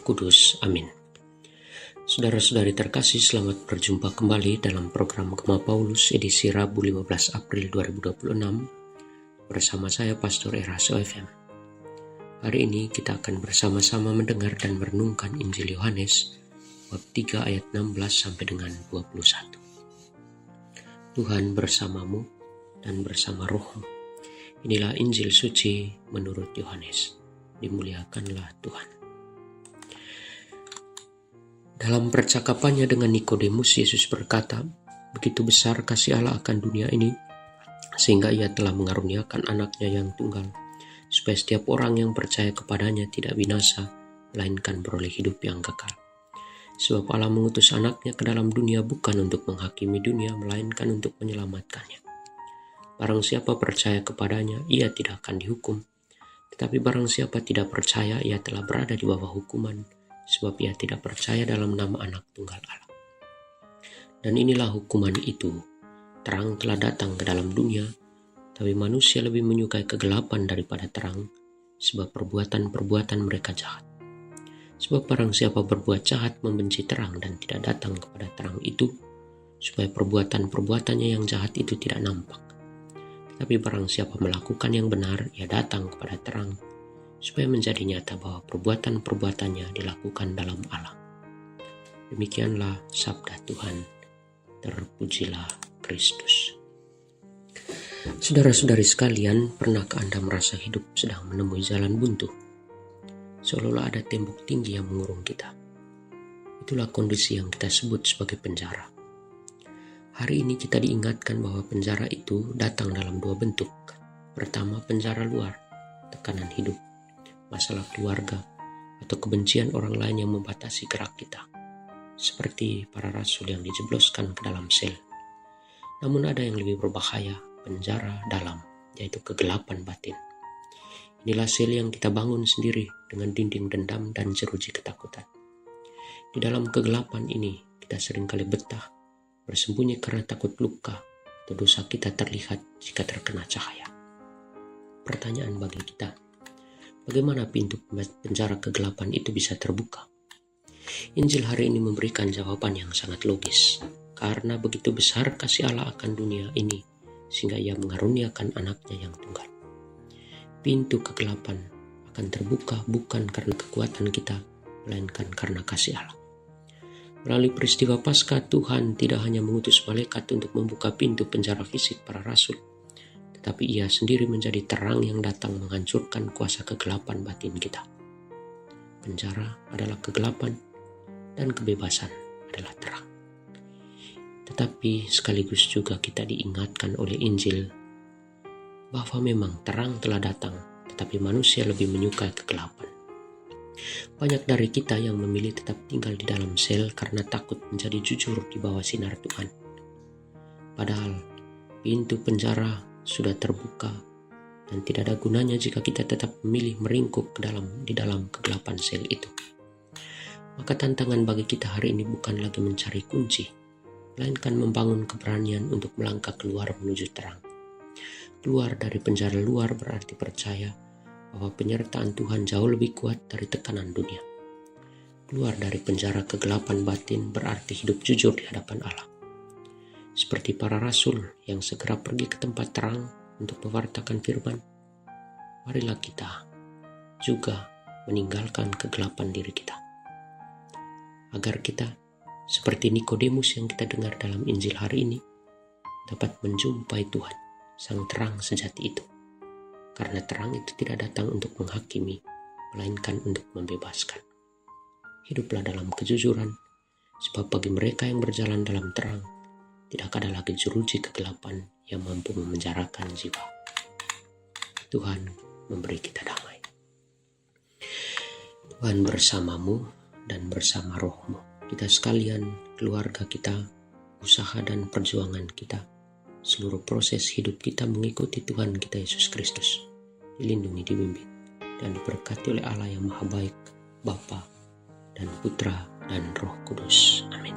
Kudus. Amin. Saudara-saudari terkasih, selamat berjumpa kembali dalam program Gema Paulus edisi Rabu 15 April 2026 bersama saya Pastor Era SOFM. Hari ini kita akan bersama-sama mendengar dan merenungkan Injil Yohanes bab 3 ayat 16 sampai dengan 21. Tuhan bersamamu dan bersama rohmu. Inilah Injil suci menurut Yohanes. Dimuliakanlah Tuhan. Dalam percakapannya dengan Nikodemus, Yesus berkata, begitu besar kasih Allah akan dunia ini, sehingga ia telah mengaruniakan anaknya yang tunggal, supaya setiap orang yang percaya kepadanya tidak binasa, melainkan beroleh hidup yang kekal. Sebab Allah mengutus anaknya ke dalam dunia bukan untuk menghakimi dunia, melainkan untuk menyelamatkannya. Barang siapa percaya kepadanya, ia tidak akan dihukum. Tetapi barang siapa tidak percaya, ia telah berada di bawah hukuman, sebab ia tidak percaya dalam nama anak tunggal Allah. Dan inilah hukuman itu, terang telah datang ke dalam dunia, tapi manusia lebih menyukai kegelapan daripada terang, sebab perbuatan-perbuatan mereka jahat. Sebab barang siapa berbuat jahat membenci terang dan tidak datang kepada terang itu, supaya perbuatan-perbuatannya yang jahat itu tidak nampak. Tetapi barang siapa melakukan yang benar, ia datang kepada terang, supaya menjadi nyata bahwa perbuatan-perbuatannya dilakukan dalam Allah. Demikianlah sabda Tuhan. Terpujilah Kristus. Saudara-saudari sekalian, pernahkah Anda merasa hidup sedang menemui jalan buntu? Seolah-olah ada tembok tinggi yang mengurung kita. Itulah kondisi yang kita sebut sebagai penjara. Hari ini kita diingatkan bahwa penjara itu datang dalam dua bentuk. Pertama, penjara luar, tekanan hidup, masalah keluarga, atau kebencian orang lain yang membatasi gerak kita. Seperti para rasul yang dijebloskan ke dalam sel. Namun ada yang lebih berbahaya, penjara dalam, yaitu kegelapan batin. Inilah sel yang kita bangun sendiri dengan dinding dendam dan jeruji ketakutan. Di dalam kegelapan ini, kita seringkali betah, bersembunyi karena takut luka atau dosa kita terlihat jika terkena cahaya. Pertanyaan bagi kita, bagaimana pintu penjara kegelapan itu bisa terbuka? Injil hari ini memberikan jawaban yang sangat logis. Karena begitu besar kasih Allah akan dunia ini, sehingga ia mengaruniakan anaknya yang tunggal. Pintu kegelapan akan terbuka bukan karena kekuatan kita, melainkan karena kasih Allah. Melalui peristiwa Paskah, Tuhan tidak hanya mengutus malaikat untuk membuka pintu penjara fisik para rasul, tetapi ia sendiri menjadi terang yang datang menghancurkan kuasa kegelapan batin kita. Penjara adalah kegelapan dan kebebasan adalah terang. Tetapi sekaligus juga kita diingatkan oleh Injil bahwa memang terang telah datang, tetapi manusia lebih menyukai kegelapan. Banyak dari kita yang memilih tetap tinggal di dalam sel karena takut menjadi jujur di bawah sinar Tuhan. Padahal pintu penjara sudah terbuka dan tidak ada gunanya jika kita tetap memilih meringkuk di dalam kegelapan sel itu. Maka tantangan bagi kita hari ini bukan lagi mencari kunci, melainkan membangun keberanian untuk melangkah keluar menuju terang. Keluar dari penjara luar berarti percaya bahwa penyertaan Tuhan jauh lebih kuat dari tekanan dunia. Keluar dari penjara kegelapan batin berarti hidup jujur di hadapan Allah. Seperti para rasul yang segera pergi ke tempat terang untuk mewartakan firman, marilah kita juga meninggalkan kegelapan diri kita. Agar kita, seperti Nikodemus yang kita dengar dalam Injil hari ini, dapat menjumpai Tuhan, sang terang sejati itu. Karena terang itu tidak datang untuk menghakimi, melainkan untuk membebaskan. Hiduplah dalam kejujuran, sebab bagi mereka yang berjalan dalam terang, tidak ada lagi jeruji kegelapan yang mampu memenjarakan jiwa. Tuhan memberi kita damai. Tuhan bersamamu dan bersama rohmu. Kita sekalian, keluarga kita, usaha dan perjuangan kita, seluruh proses hidup kita mengikuti Tuhan kita Yesus Kristus, dilindungi, dibimbing, dan diberkati oleh Allah yang Maha Baik, Bapa dan Putra dan Roh Kudus. Amin.